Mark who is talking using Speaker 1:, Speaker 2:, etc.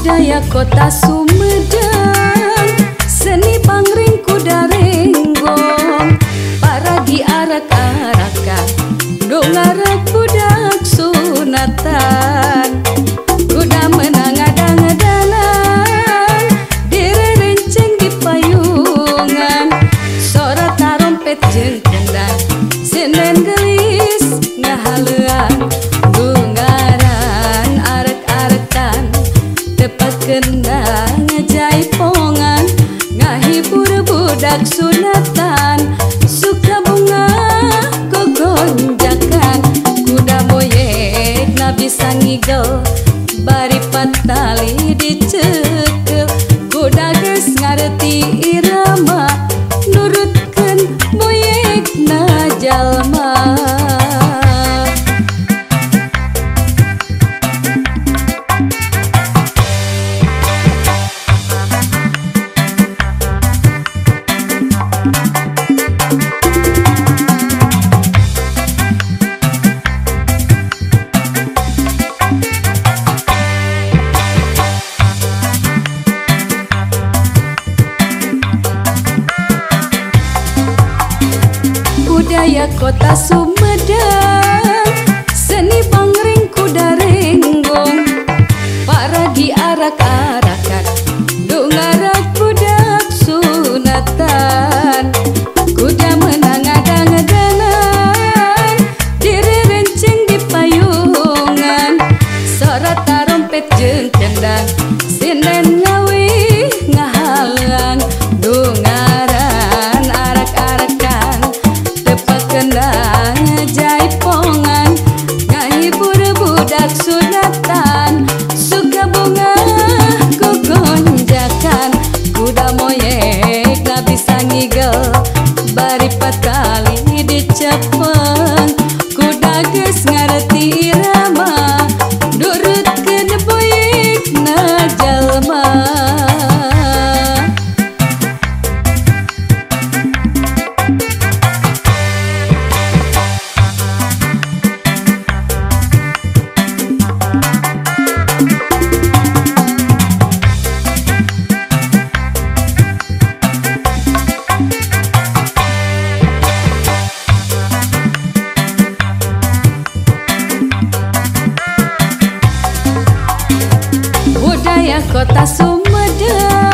Speaker 1: budaya kota Sumedang, seni pangring kuda renggong, paragi arak-arakan, dongarak budak sunatan, kuda menang adang-adangan, direrenceng di payungan, sora tarompet jeung kendang, sinen gelis ngahalean, dungaran arek-arekan, tepat kendang ngajaipongan, ngahibur budak sunatan, suka bunga gogonjakan, kuda moyek na bisa ngigel, bari patali dicekel, kuda geus ngarti irama, nurutkeun moyek na jalma. Budaya kota Sumedang, seni pangring kuda renggong, paragi arak-arakan, dongarak budak sunatan, kuda menang adang-adangan, direrenceng di payungan, sora tarompet jeung kendang, sinen ngawi ngahalang, dongaran arak-arakan, kendang jaipongan, ngahibur budak sunatan, suka bunga gogonjakan, kuda moyek na bisa ngigel, bari patali dicepeng, kuda geus ngarti irama, nurutkeun boyek na jalma. Budaya kota Sumedang,